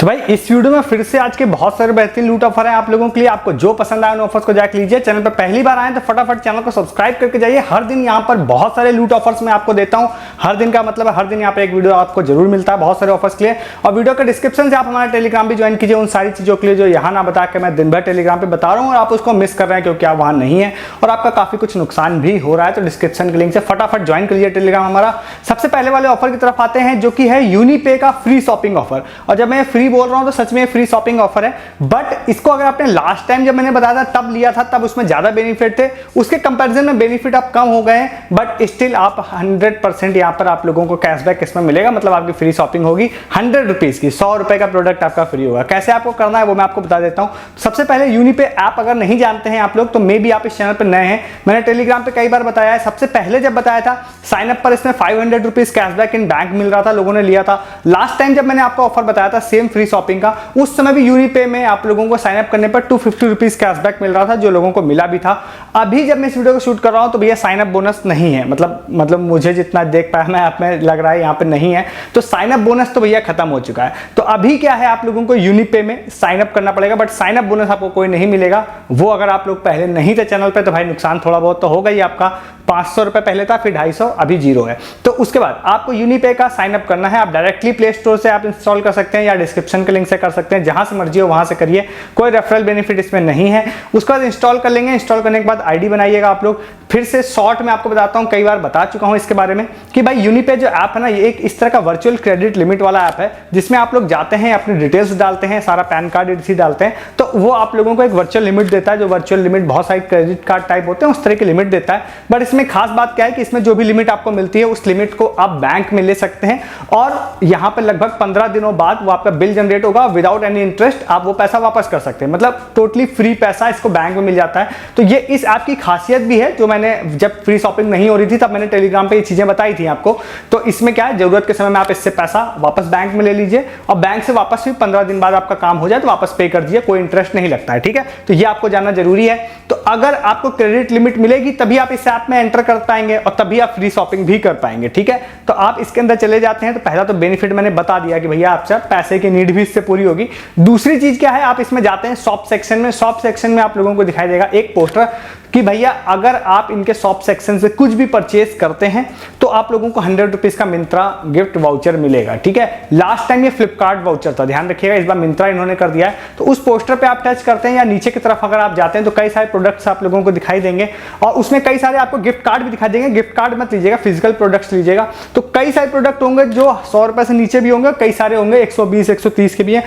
तो भाई इस वीडियो में फिर से आज के बहुत सारे बेहतरीन लूट ऑफर हैं आप लोगों के लिए। आपको जो पसंद आए उन ऑफर्स को जाके लीजिए। चैनल पर पहली बार आए तो फटाफट चैनल को सब्सक्राइब करके जाइए। हर दिन यहाँ पर बहुत सारे लूट ऑफर्स मैं आपको देता हूँ। हर दिन का मतलब है हर दिन यहाँ पर एक वीडियो आपको जरूर मिलता है बहुत सारे ऑफर्स के लिए। और वीडियो के डिस्क्रिप्शन से आप हमारा टेलीग्राम भी ज्वाइन कीजिए उन सारी चीजों के लिए जो यहाँ ना बता के मैं दिन भर टेलीग्राम पे बता रहा हूँ और आप उसको मिस कर रहे हैं क्योंकि आप वहाँ नहीं है और आपका काफी कुछ नुकसान भी हो रहा है। तो डिस्क्रिप्शन के लिंक से फटाफट ज्वाइन कर लीजिए टेलीग्राम हमारा। सबसे पहले वाले ऑफर की तरफ आते हैं जो कि है यूनिपे का फ्री शॉपिंग ऑफर। और जब मैं फ्री बोल रहा हूँ तो सच में फ्री शॉपिंग ऑफर है, बट इसको अगर आपने लास्ट टाइम जब मैंने बताया था तब लिया था तब उसमें ज्यादा बेनिफिट थे, उसके कंपैरिजन में बेनिफिट आप कम हो गए हैं, बट स्टिल आप 100% यहाँ पर आप लोगों को कैशबैक इसमें मिलेगा। मतलब आपकी फ्री शॉपिंग होगी 100 रुपीज की, 100 रुपए का प्रोडक्ट आपका फ्री होगा। कैसे आपको करना है वो मैं आपको बता देता हूँ। सबसे पहले यूनिपे ऐप अगर नहीं जानते हैं आप लोग तो मे भी आप इस चैनल पर नए हैं, मैंने टेलीग्राम पे कई बार बताया है। सबसे पहले जब बताया था साइन अप पर इसमें 500 रुपीज कैशबैक इन बैंक मिल रहा था, लोगों ने लिया था। लास्ट टाइम जब मैंने आपको ऑफर बताया था सेम फ्री शॉपिंग का, उस समय भी यूनिपे में आप लोगों को साइन अप करने पर 250 रुपीज कैशबैक मिल रहा था जो लोगों को मिला भी था। अभी जब मैं इस वीडियो को शूट कर रहा हूं तो भैया साइन अप बोनस नहीं है, मतलब मुझे जितना देख पाया मैं आप में लग रहा है यहाँ पे नहीं है। तो साइन अप बोनस तो भैया खत्म हो चुका है। तो अभी क्या है आप लोगों को यूनिपे में साइन अप करना पड़ेगा, बट साइन अप बोनस आपको कोई नहीं मिलेगा। वो अगर आप लोग पहले नहीं थे चैनल पे तो भाई नुकसान थोड़ा बहुत तो होगा ही आपका। 500 रुपए पहले था, फिर 250, अभी 0 है। तो उसके बाद आपको यूनिपे का साइन अप करना है। आप डायरेक्टली प्ले स्टोर से आप इंस्टॉल कर सकते हैं या डिस्क्रिप्शन के लिंक से कर सकते हैं, जहां से मर्जी हो वहां से करिए। कोई रेफरल बेनिफिट इसमें नहीं है। उसके बाद इंस्टॉल कर लेंगे। इंस्टॉल करने के बाद आईडी बनाइएगा आप लोग। फिर से शॉर्ट में आपको बताता हूं, कई बार बता चुका हूं इसके बारे में कि भाई यूनिपे जो ऐप है ना, ये एक इस तरह का वर्चुअल क्रेडिट लिमिट वाला ऐप है जिसमें आप लोग जाते हैं, अपनी डिटेल्स डालते हैं, सारा पैन कार्ड इसी डालते हैं, तो वो आप लोगों को एक वर्चुअल लिमिट देता है। जो वर्चुअल लिमिट बहुत सारे क्रेडिट कार्ड टाइप होते हैं उस तरह की लिमिट देता है। बट इसमें खास बात क्या है कि इसमें जो भी लिमिट आपको मिलती है उस लिमिट को आप बैंक में ले सकते हैं और यहां पर लगभग 15 दिनों बाद वो आपका बिल जनरेट होगा। विदाउट एनी इंटरेस्ट आप वो पैसा वापस कर सकते हैं। मतलब टोटली फ्री पैसा इसको बैंक में मिल जाता है। तो ये इस ऐप की खासियत भी है, जो मैंने जब फ्री शॉपिंग नहीं हो रही थी तब मैंने टेलीग्राम पे ये चीजें बताई थी आपको। तो इसमें क्या है, जरूरत के समय में आप इससे पैसा वापस बैंक में ले लीजिए और बैंक से वापस भी 15 दिन बाद आपका काम हो जाए तो वापस पे कर दीजिए, कोई इंटरेस्ट नहीं लगता है। ठीक है, तो ये आपको जानना जरूरी है। तो अगर आपको क्रेडिट लिमिट मिलेगी तभी आप इस ऐप में एंटर कर पाएंगे और तभी आप फ्री शॉपिंग भी कर पाएंगे। ठीक है, तो आप इसके अंदर चले जाते हैं। तो पहला तो बेनिफिट मैंने बता दिया कि भैया आपसे पैसे की नीड भी इससे पूरी होगी। दूसरी चीज क्या है, आप इसमें जाते हैं शॉप सेक्शन में। शॉप सेक्शन में आप लोगों को दिखाई देगा एक पोस्टर कि भैया अगर आप इनके शॉप सेक्शन से कुछ भी परचेज करते हैं तो आप लोगों को 100 रुपीज का मिंत्रा गिफ्ट वाउचर मिलेगा। ठीक है, लास्ट टाइम ये फ्लिपकार्ट वाउचर था, ध्यान रखिएगा, इस बार मिंत्रा इन्होंने कर दिया है। तो उस पोस्टर पे आप टच करते हैं या नीचे की तरफ अगर आप जाते हैं तो कई सारे प्रोडक्ट्स आप लोगों को दिखाई देंगे और उसमें कई सारे आपको गिफ्ट कार्ड भी दिखाई देंगे। गिफ्ट कार्ड मत लीजिएगा, फिजिकल प्रोडक्ट्स लीजिएगा। तो कई सारे प्रोडक्ट होंगे जो 100 रुपए से नीचे भी होंगे, कई सारे होंगे 120 130 के भी हैं,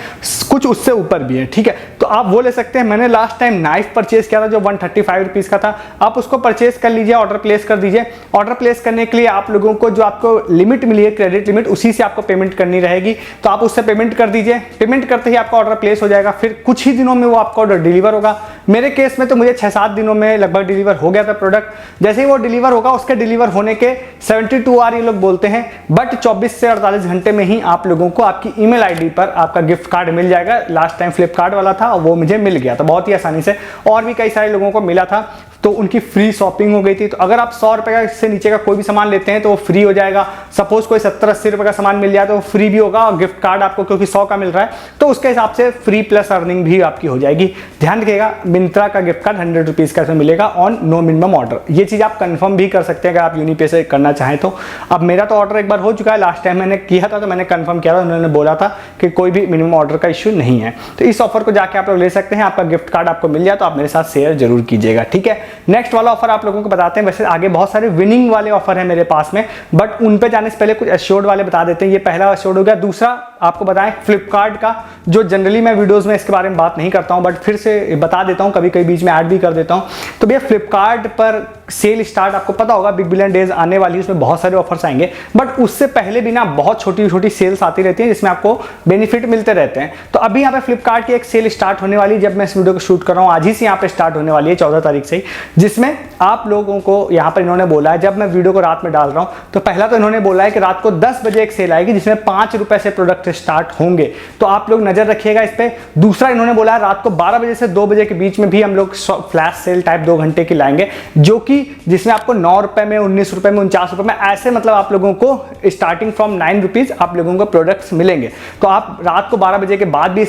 कुछ उससे ऊपर भी है। ठीक है, तो आप वो ले सकते हैं। मैंने लास्ट टाइम नाइफ परचेज किया था जो 135 रुपीज का था, आप उसको परचेज कर लीजिए, ऑर्डर प्लेस कर दीजिए। ऑर्डर प्लेस करने के लिए आप लोगों को जो आपको लिमिट मिली है क्रेडिट लिमिट, उसी से आपको पेमेंट करनी रहेगी। तो आप उससे पेमेंट कर दीजिए। पेमेंट करते ही आपका ऑर्डर प्लेस हो जाएगा, फिर कुछ ही दिनों में वो आपका ऑर्डर डिलीवर होगा। मेरे केस में तो मुझे 6-7 दिनों में लगभग डिलीवर हो गया था प्रोडक्ट। जैसे ही वो डिलीवर होगा उसके डिलीवर होने के 72 आवर ये लोग बोलते हैं, बट 24 से 48 घंटे में ही आप लोगों को आपकी ईमेल आईडी पर आपका गिफ्ट कार्ड मिल जाएगा। लास्ट टाइम फ्लिपकार्ट वाला था, वो मुझे मिल गया था बहुत ही आसानी से, और भी कई सारे लोगों को मिला था। तो उनकी फ्री शॉपिंग हो गई थी। तो अगर आप 100 रुपए का से नीचे का कोई भी सामान लेते हैं तो वो फ्री हो जाएगा। सपोज कोई 70-80 रुपए का सामान मिल जाए तो वो फ्री भी होगा और गिफ्ट कार्ड आपको क्योंकि 100 का मिल रहा है तो उसके हिसाब से फ्री प्लस अर्निंग भी आपकी हो जाएगी। ध्यान रखिएगा, मिंत्रा का गिफ्ट कार्ड 100 रुपीज का मिलेगा ऑन नो मिनिमम ऑर्डर। ये चीज आप कंफर्म भी कर सकते हैं अगर आप यूनिपे से करना चाहें तो। अब मेरा तो ऑर्डर एक बार हो चुका है, लास्ट टाइम मैंने किया था तो मैंने कंफर्म किया था, उन्होंने बोला था कि कोई भी मिनिमम ऑर्डर का इश्यू नहीं है। तो इस ऑफर को जाके आप लोग ले सकते हैं। आपका गिफ्ट कार्ड आपको मिल जाए तो आप मेरे साथ शेयर जरूर कीजिएगा। ठीक है, नेक्स्ट वाला ऑफर आप लोगों को बताते हैं। वैसे आगे बहुत सारे विनिंग वाले ऑफर है मेरे पास में, बट उन पे जाने से पहले कुछ एश्योर्ड वाले बता देते हैं। ये पहला एश्योर्ड हो गया। दूसरा आपको बताएं फ्लिपकार्ट का, जो जनरली मैं वीडियोस में इसके बारे में बात नहीं करता हूं, बट फिर से बता देता हूं, कभी कभी बीच में ऐड भी कर देता हूं। तो भैया फ्लिपकार्ट पर सेल स्टार्ट, आपको पता होगा बिग बिलियन डेज आने वाली है, उसमें बहुत सारे ऑफर्स आएंगे, बट उससे पहले भी ना बहुत छोटी छोटी सेल्स आती रहती हैं जिसमें आपको बेनिफिट मिलते रहते हैं। तो अभी यहाँ पे फ्लिपकार्ट की एक सेल स्टार्ट होने वाली है। जब मैं इस वीडियो को शूट कर रहा हूँ आज ही से यहाँ पे स्टार्ट होने वाली है, 14 तारीख से ही। जिसमें आप लोगों को यहाँ पर इन्होंने बोला है, जब मैं वीडियो को रात में डाल रहा हूँ तो पहला तो इन्होंने बोला है कि रात को 10 बजे एक सेल आएगी जिसमें 5 रुपए से प्रोडक्ट स्टार्ट होंगे, तो आप लोग नजर रखिएगा इस पे। दूसरा इन्होंने बोला है रात को 12 बजे से 2 बजे के बीच में भी हम लोग फ्लैश सेल टाइप 2 घंटे की लाएंगे, जो कि जिसमें आपको 9 रुपए में, 19 रुपए में, 49 रुपए में, ऐसे मतलब आप लोगों को स्टार्टिंग फ्रॉम 9 रुपीज आप लोगों को प्रोडक्ट्स मिलेंगे। तो आप रात को 12 बजे के बाद भी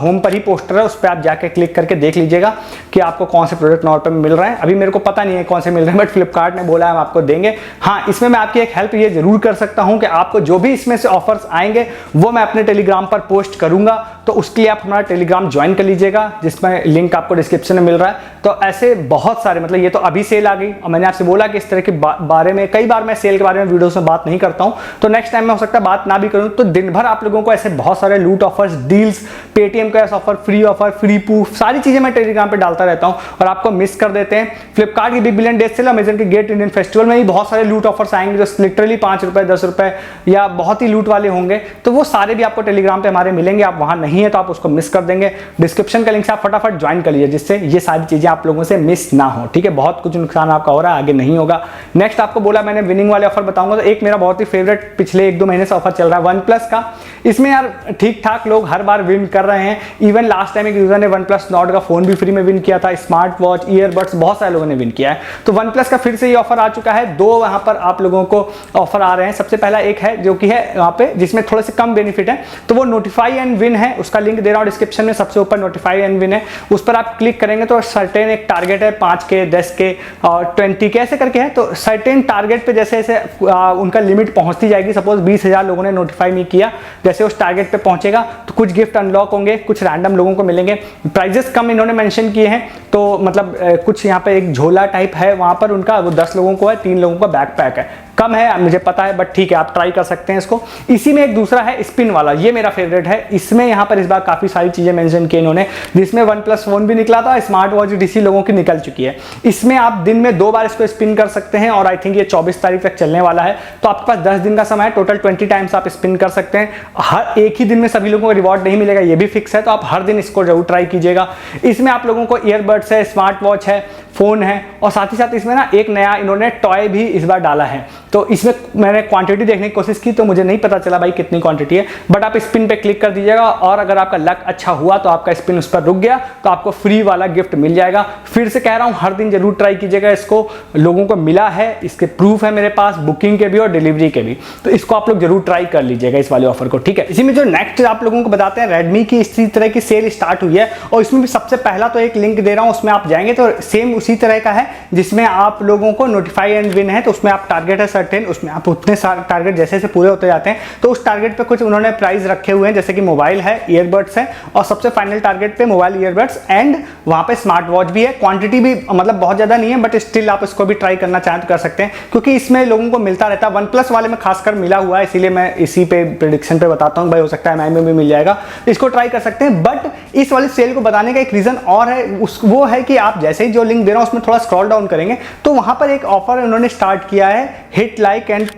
होम पर ही पोस्टर है, उस पर आप जाके क्लिक करके देख लीजिएगा कि आपको कौन से प्रोडक्ट 9 रुपए में मिल रहे हैं। अभी मेरे को पता नहीं है कौन से मिल रहे हैं, बट फ्लिपकार्ट ने बोला है हम आपको देंगे। हाँ, इसमें मैं आपकी एक हेल्प ये जरूर कर सकता हूं कि आपको जो भी इसमें से ऑफर्स आएंगे वो मैं अपने टेलीग्राम पर पोस्ट करूंगा, तो उसके लिए आप हमारा टेलीग्राम ज्वाइन कर लीजिएगा, जिसमें लिंक आपको डिस्क्रिप्शन में मिल रहा है। तो ऐसे बहुत सारे, मतलब ये तो अभी सेल आ गई और मैंने आपसे बोला कि इस तरह के बारे में कई बार मैं सेल के बारे में वीडियोस में बात नहीं करता हूं, तो नेक्स्ट टाइम में हो सकता है बात ना भी करूं। तो दिन भर आप लोगों को ऐसे बहुत सारे लूट offers, deals, Paytm cash offer, free proof, सारी चीजें मैं टेलीग्राम पे डालता रहता हूं और आपको मिस कर देते हैं। फ्लिपकार्ट की big billion day sale, Amazon के गेट इंडियन फेस्टिवल में भी बहुत सारे लूट ऑफर्स आएंगे जो लिटरली 5 रुपए, 10 रुपए या बहुत ही लूट वाले होंगे, तो वो सारे भी आपको टेलीग्राम पे हमारे मिलेंगे। आप वहां नहीं है तो आप उसको मिस कर देंगे। डिस्क्रिप्शन का लिंक से आप फटाफट ज्वाइन कर लीजिए, जिससे ये सारी चीजें आप लोगों से मिस ना हो, ठीक है। बहुत कुछ नुकसान आपका हो रहा है, आगे नहीं होगा। नेक्स्ट आपको बोला मैंने विनिंग वाले ऑफर बताऊंगा, तो एक मेरा बहुत ही फेवरेट पिछले 1-2 महीने से ऑफर चल रहा है वन प्लस का। इसमें यार ठीक ठाक लोग हर बार विन कर रहे हैं। इवन लास्ट टाइम एक यूजर ने वन प्लस नॉट का फोन भी फ्री में विन किया था, स्मार्ट वॉच, ईयरबड्स, बहुत सारे लोगों ने विन किया है। तो वन प्लस का फिर से ये ऑफर आ चुका है। 2 वहां पर आप लोगों को ऑफर आ रहे हैं। सबसे पहला एक है जो कि है वहां पे जिसमें थोड़े से कम बेनिफिट है, तो वो नोटिफाई एंड विन है। उसका लिंक दे रहा हूं डिस्क्रिप्शन में, सबसे ऊपर नोटिफाई एंड विन है, उस पर आप क्लिक करेंगे तो सर्टेन एक टारगेट है 5K, 10K और 20K ऐसे करके है। तो सर्टेन टारगेट पे जैसे जैसे उनका लिमिट पहुंचती जाएगी, सपोज 20,000 लोगों ने नोटिफाई नहीं किया, जैसे उस टारगेट पे पहुंचेगा तो कुछ गिफ्ट अनलॉक होंगे, कुछ रैंडम लोगों को मिलेंगे। प्राइजेस कम इन्होंने मेंशन किए हैं, तो मतलब कुछ यहाँ पे एक झोला टाइप है वहां पर उनका, वो 10 लोगों को है, 3 लोगों का बैकपैक है। कम है मुझे पता है, बट ठीक है आप ट्राई कर सकते हैं इसको। इसी में एक दूसरा है स्पिन वाला, ये मेरा फेवरेट है। इसमें यहाँ पर इस बार काफी सारी चीजें मेंशन की इन्होंने, जिसमें वन प्लस फोन भी निकला था, स्मार्ट वॉच डीसी लोगों की निकल चुकी है। इसमें आप दिन में 2 बार इसको स्पिन कर सकते हैं और आई थिंक ये 24 तारीख तक चलने वाला है। तो आपके पास 10 दिन का समय है, टोटल 20 टाइम्स आप स्पिन कर सकते हैं। हर एक ही दिन में सभी लोगों को रिवॉर्ड नहीं मिलेगा, ये भी फिक्स है, तो आप हर दिन इसको जरूर ट्राई कीजिएगा। इसमें आप लोगों को ईयरबड्स है, स्मार्ट वॉच है, फोन है, और साथ ही साथ इसमें ना एक नया इन्होंने टॉय भी इस बार डाला है। तो इसमें मैंने क्वांटिटी देखने की कोशिश की तो मुझे नहीं पता चला भाई कितनी क्वांटिटी है, बट आप स्पिन पे क्लिक कर दीजिएगा और अगर आपका लक अच्छा हुआ तो आपका स्पिन उस पर रुक गया तो आपको फ्री वाला गिफ्ट मिल जाएगा। फिर से कह रहा हूं हर दिन जरूर ट्राई कीजिएगा इसको, लोगों को मिला है, इसके प्रूफ है मेरे पास, बुकिंग के भी और डिलीवरी के भी। तो इसको आप लोग जरूर ट्राई कर लीजिएगा इस वाले ऑफर को, ठीक है। इसी में जो नेक्स्ट आप लोगों को बताते हैं, रेडमी की इसी तरह की सेल स्टार्ट हुई है और इसमें भी सबसे पहला तो एक लिंक दे रहा हूं, उसमें आप जाएंगे तो सेम उसी तरह का है जिसमें आप लोगों को नोटिफाई एंड विन है। तो उसमें आप टारगेट है सर्टेन, उसमें आप उतने सारे टारगेट जैसे जैसे पूरे होते जाते हैं तो उस टारगेट पे कुछ उन्होंने प्राइस रखे हुए हैं, जैसे कि मोबाइल है, ईयरबड्स है और सबसे फाइनल टारगेट पे मोबाइल, ईयरबड्स एंड वहां पे स्मार्ट वॉच भी है। क्वांटिटी भी मतलब बहुत ज्यादा नहीं है, बट स्टिल आप इसको भी ट्राई करना चाहें तो कर सकते हैं, क्योंकि इसमें लोगों को मिलता रहता है। वन प्लस वाले में खासकर मिला हुआ है, इसीलिए मैं इसी पे प्रेडिक्शन पे बताता हूँ, भाई हो सकता है एमआई में भी मिल जाएगा, इसको ट्राई कर सकते हैं। बट इस वाली सेल को बताने का एक रीजन और है, वो है कि आप जैसे ही जो लिंक दे रहा हूं उसमें थोड़ा स्क्रॉल डाउन करेंगे तो वहां पर एक ऑफर उन्होंने स्टार्ट किया है, hit like and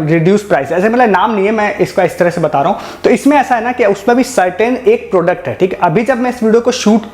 reduce price. ऐसे मतलब नाम नहीं है, मैं इसको इस तरह से बता रहा हूं। तो इसमें ऐसा है ना कि उसमें भी सर्टेन एक प्रोडक्ट है, ठीक है। अभी जब मैं इस वीडियो को शूट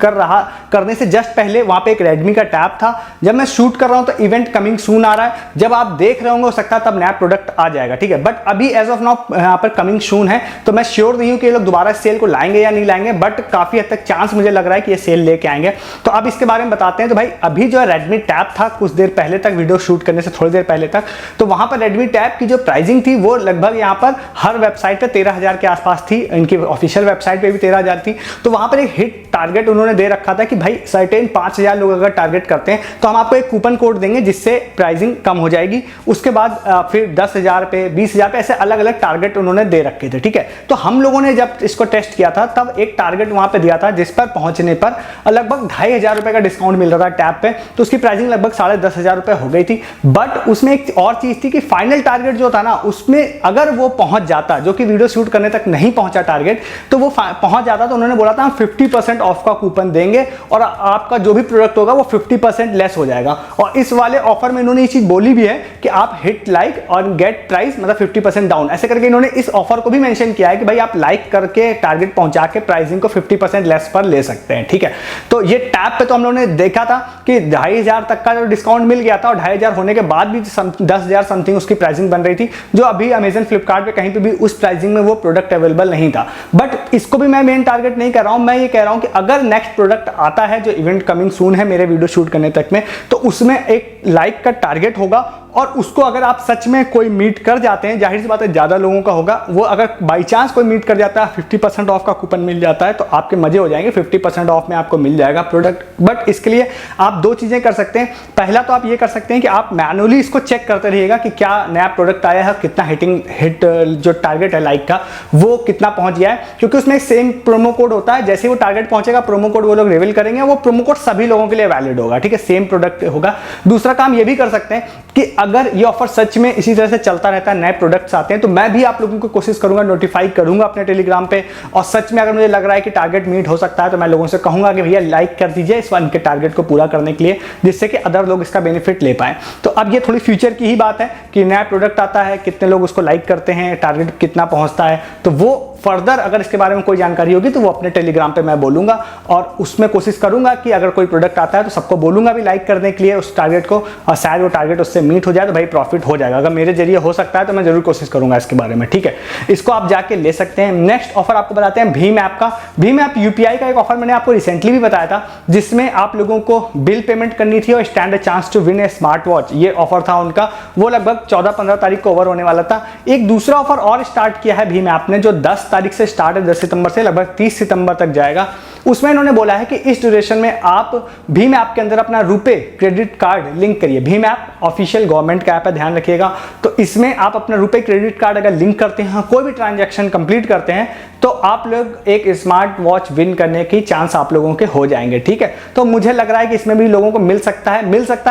करने से जस्ट पहले वहां पे एक रेडमी का टैब था, जब मैं शूट कर रहा हूं तो इवेंट कमिंग सून आ रहा है, जब आप देख रहे होंगे हो सकता है तब नया प्रोडक्ट आ जाएगा, ठीक है। बट अभी एज ऑफ नाउ यहाँ पर कमिंग सून है, तो मैं श्योर नहीं हूं कि ये लोग दोबारा सेल को लाएंगे या नहीं लाएंगे, बट काफी हद तक चांस मुझे लग रहा है कि ये सेल लेके आएंगे। तो अब इसके बारे में बताते हैं। तो भाई अभी जो रेडमी टैब था कुछ देर पहले तक, वीडियो शूट करने से थोड़ी देर पहले तक, तो वहां पर रेडमी टैब की जो प्राइसिंग थी वो लगभग यहाँ पर हर वेबसाइट पे 13,000 के आसपास थी, इनकी ऑफिशियल वेबसाइट पे भी 13,000 थी। तो वहां पर एक हिट टारगेट उन्होंने दे रखा था कि भाई सर्टेन 5,000 लोग अगर टारगेट करते हैं तो हम आपको एक कूपन कोड देंगे जिससे प्राइसिंग कम हो जाएगी। उसके बाद फिर 10,000 पे, 20,000 पे, ऐसे अलग अलग टारगेट उन्होंने दे रखे थे, ठीक है। तो हम लोगों ने जब इसको टेस्ट किया था तब एक टारगेट वहां पे दिया था जिस पर पहुंचने पर लगभग 2,500 रुपए का डिस्काउंट मिल रहा था टैब पे, तो उसकी प्राइसिंग लगभग 10,500 रुपए हो गई थी। बट उसमें एक और चीज थी कि फाइनल टारगेट जो था ना उसमें अगर वो पहुंच जाता, जो कि वीडियो शूट करने तक नहीं पहुंचा टारगेट, तो वो पहुंच जाता तो उन्होंने बोला था हम 50% ऑफ का कूपन देंगे और आपका जो भी प्रोडक्ट होगा वो 50% लेस हो जाएगा। और इस वाले ऑफर में इन्होंने ये चीज बोली भी है कि आप हिट लाइक और गेट प्राइस मतलब 50% डाउन, ऐसे करके इन्होंने इस ऑफर को भी मेंशन किया है कि भाई आप लाइक करके टारगेट पहुंचा के प्राइसिंग को 50% लेस पर ले सकते हैं। ठीक है, तो ये टैब पे तो हम लोगों ने देखा था कि 2500 तक का जो डिस्काउंट मिल गया था और 2500 होने के बाद भी 10,000 समथिंग उसकी प्राइसिंग बन रही थी, जो अभी अमेजन फ्लिपकार्ट पे कहीं पे भी उस प्राइसिंग में वो प्रोडक्ट अवेलेबल नहीं था। बट इसको भी मैं मेन टारगेट नहीं कर रहा हूं, मैं ये कह रहा हूं कि अगर नेक्स्ट प्रोडक्ट आता है जो इवेंट कमिंग सून है मेरे वीडियो शूट करने तक में, तो उसमें एक लाइक का टारगेट होगा और उसको अगर आप सच में कोई मीट कर जाते हैं, जाहिर सी बात है ज्यादा लोगों का होगा, वो अगर बाई चांस कोई मीट कर जाता है 50% ऑफ का कूपन मिल जाता है तो आपके मजे हो जाएंगे, 50% ऑफ में आपको मिल जाएगा प्रोडक्ट। बट इसके लिए आप दो चीजें कर सकते हैं। पहला तो आप ये कर सकते हैं कि आप मैनुअली इसको चेक करते रहिएगा कि क्या नया प्रोडक्ट आया है, कितना हिट जो टारगेट है लाइक का वो कितना पहुंच गया है, क्योंकि उसमें सेम प्रोमो कोड होता है। जैसे वो टारगेट पहुंचेगा प्रोमो कोड वो लोग रिवील करेंगे, वो प्रोमो कोड सभी लोगों के लिए वैलिड होगा। ठीक है, सेम प्रोडक्ट होगा। दूसरा काम ये भी कर सकते हैं कि अगर ये ऑफर सच में इसी तरह से चलता रहता है, नए प्रोडक्ट्स आते हैं, तो मैं भी आप लोगों को कोशिश करूंगा, नोटिफाई करूंगा अपने टेलीग्राम पे। और सच में अगर मुझे लग रहा है कि टारगेट मीट हो सकता है तो मैं लोगों से कहूंगा कि भैया लाइक कर दीजिए इस वन के टारगेट को पूरा करने के लिए, जिससे कि अदर लोग इसका बेनिफिट ले पाए। तो अब ये थोड़ी फ्यूचर की ही बात है कि नया प्रोडक्ट आता है, कितने लोग उसको लाइक करते हैं, टारगेट कितना पहुंचता है, तो वो फर्दर अगर इसके बारे में कोई जानकारी होगी तो वो अपने टेलीग्राम पे मैं बोलूंगा और उसमें कोशिश करूंगा कि अगर कोई प्रोडक्ट आता है तो सबको बोलूंगा भी लाइक करने के लिए उस टारगेट को, और शायद वो टारगेट उससे मीट हो जाए तो भाई प्रॉफिट हो जाएगा। अगर मेरे जरिए हो सकता है तो मैं जरूर कोशिश करूंगा इसके बारे में। ठीक है, इसको आप जाके ले सकते हैं। नेक्स्ट ऑफर आपको बताते हैं भीम ऐप का। भीम ऐप यूपीआई का एक ऑफर मैंने आपको रिसेंटली भी बताया था, जिसमें आप लोगों को बिल पेमेंट करनी थी और stand a chance to win a smart watch, ये ऑफर था उनका। वो लगभग 14-15 तारीख को ओवर होने वाला था। एक दूसरा ऑफर और स्टार्ट किया है भीम ऐप ने, जो 10 तारीख से स्टार्ट है, 10 सितंबर से लगभग 30 सितंबर तक जाएगा। उसमें इन्होंने बोला है कि इस ड्यूरेशन में आप भीम ऐप के अंदर अपना रुपए क्रेडिट कार्ड लिंक करिए। भीम ऐप ऑफिशियल गवर्नमेंट का ऐप है, ध्यान रखिएगा। तो इसमें आप अपना रुपए क्रेडिट कार्ड अगर लिंक करते हैं, कोई भी ट्रांजैक्शन कंप्लीट करते हैं, तो आप लोग एक स्मार्ट वॉच विन करने की चांस आप लोगों के हो जाएंगे। ठीक है, तो मुझे लग रहा है कि इसमें भी लोगों को मिल सकता है।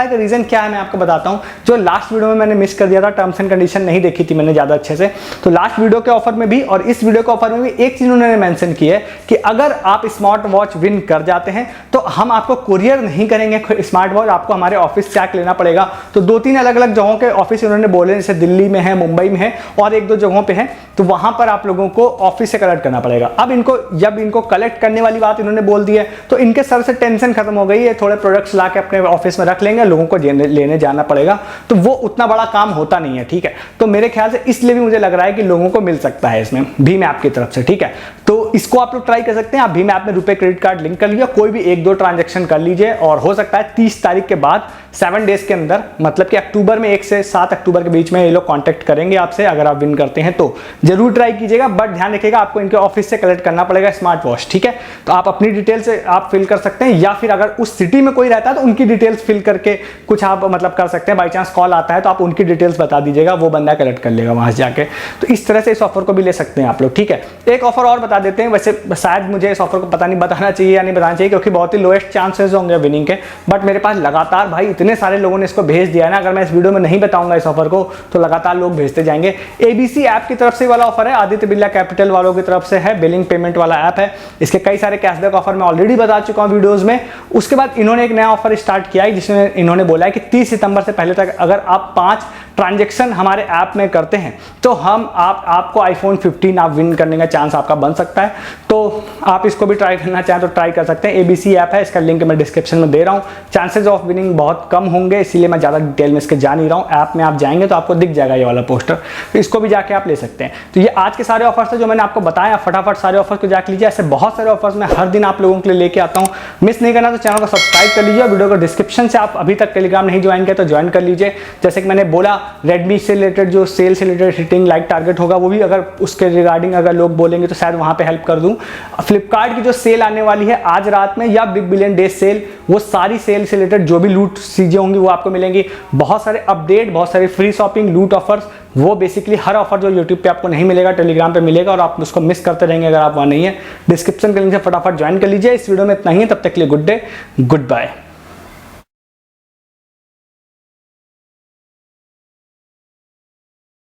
कि रीजन क्या है मैं आपको बताता हूं। जो लास्ट वीडियो में मैंने मिस कर दिया था, टर्म्स एंड कंडीशन नहीं देखी थी मैंने ज्यादा अच्छे से, तो लास्ट वीडियो के ऑफर में भी और इस वीडियो के ऑफर में भी एक चीज उन्होंने मेंशन की है कि अगर आप स्मार्ट वॉच विन कर जाते हैं तो हम आपको कुरियर नहीं करेंगे स्मार्ट वॉच, आपको हमारे ऑफिस से लेना पड़ेगा। तो 2-3 अलग-अलग जगहों के ऑफिस उन्होंने बोले, जैसे दिल्ली में है, मुंबई में है और 1-2 जगहों पे है, तो वहां पर आप लोगों को ऑफिस से कलेक्ट करना पड़ेगा। अब जब इनको कलेक्ट करने वाली बात इन्होंने बोल दी है तो इनके सर से टेंशन खत्म हो गई है। थोड़े प्रोडक्ट्स ला के अपने ऑफिस में रख लेंगे, लोगों को लेने जाना पड़ेगा, तो वो उतना बड़ा काम होता नहीं है। ठीक है, तो मेरे ख्याल से इसलिए भी मुझे लग रहा है कि लोगों को मिल सकता है इसमें भीम ऐप की तरफ से। ठीक है, तो इसको आप लोग ट्राई कर सकते हैं। आप भीम ऐप में रुपए क्रेडिट कार्ड लिंक कर लीजिए, कोई भी 1-2 ट्रांजैक्शन कर लीजिए और हो सकता है 30 तारीख के बाद 7 डेज के अंदर, मतलब कि अक्टूबर में 1 से 7 अक्टूबर के बीच में ये लोग कांटेक्ट करेंगे आपसे। अगर आप विन करते हैं तो जरूर ट्राई कीजिएगा, बट ध्यान रखिएगा आपको इनके ऑफिस से कलेक्ट करना पड़ेगा स्मार्ट वॉच। ठीक है, तो आप अपनी डिटेल से आप फिल कर सकते हैं, या फिर अगर उस सिटी में कोई रहता है तो उनकी डिटेल्स फिल करके कुछ आप मतलब कर सकते हैं। बाई चांस कॉल आता है तो आप उनकी डिटेल्स बता दीजिएगा, वो बंदा कलेक्ट कर लेगा वहां से जाके। तो इस तरह से इस ऑफर को भी ले सकते हैं आप लोग। ठीक है, एक ऑफर और बता देते हैं। वैसे शायद मुझे इस ऑफर को पता नहीं बताना चाहिए या नहीं बताना चाहिए, क्योंकि बहुत ही लोएस्ट चांसेस होंगे विनिंग के, बट मेरे पास लगातार भाई इतने सारे लोगों ने इसको भेज दिया है ना, अगर मैं इस वीडियो में नहीं बताऊंगा इस ऑफर को तो लगातार लोग भेजते जाएंगे। एबीसी ऐप की तरफ से वाला ऑफर है, आदित्य बिरला कैपिटल वालों की तरफ से है, बिलिंग पेमेंट वाला ऐप है। इसके कई सारे कैशबैक ऑफर मैं ऑलरेडी बता चुका हूं वीडियोस में। उसके बाद इन्होंने एक नया ऑफर स्टार्ट किया है, जिसमें इन्होंने बोला है कि 30 सितंबर से पहले तक अगर आप 5 ट्रांजैक्शन हमारे ऐप में करते हैं तो हम आपको आईफोन 15 आप विन करने का चांस आपका बन सकता है। तो आप इसको भी ट्राई करना चाहें तो ट्राई कर सकते हैं। एबीसी ऐप है, इसका लिंक मैं डिस्क्रिप्शन में दे रहा हूं। चांसेस ऑफ विनिंग बहुत कम होंगे, इसीलिए मैं ज़्यादा डिटेल में इसके जा नहीं रहा हूं। ऐप में आप जाएंगे तो आपको दिख जाएगा ये वाला पोस्टर, तो इसको भी जाके आप ले सकते हैं। तो ये आज के सारे ऑफर्स थे जो मैंने आपको बताया। फटाफट सारे ऑफर्स को जाके लीजिए। ऐसे बहुत सारे ऑफर्स मैं हर दिन आप लोगों के लिए लेके आता हूँ। मिस नहीं करना तो चैनल को सब्सक्राइब कर लीजिए और वीडियो को डिस्क्रिप्शन से आप अभी तक टेलीग्राम नहीं ज्वाइन किया तो ज्वाइन कर लीजिए। जैसे कि मैंने बोला, रेडमी से रिलेटेड जो सेल से रिलेटेड हिटिंग लाइक टारगेट होगा, वो भी अगर उसके रिगार्डिंग अगर लोग बोलेंगे तो शायद वहां पे हेल्प कर दूं। फ्लिपकार्ट की जो सेल आने वाली है आज रात में, या बिग बिलियन डे सेल, वो सारी सेल से रिलेटेड जो भी लूट चीजें होंगी वो आपको मिलेंगी। बहुत सारे अपडेट, बहुत सारे फ्री शॉपिंग, लूट ऑफर्स, वो बेसिकली हर ऑफर जो यूट्यूब पे आपको नहीं मिलेगा टेलीग्राम पे मिलेगा, और आप उसको मिस करते रहेंगे अगर आप वहां नहीं है। डिस्क्रिप्शन के लिंक से फटाफट ज्वाइन कर लीजिए। इस वीडियो में इतना ही है, तब तक के लिए गुड डे, गुड बाय।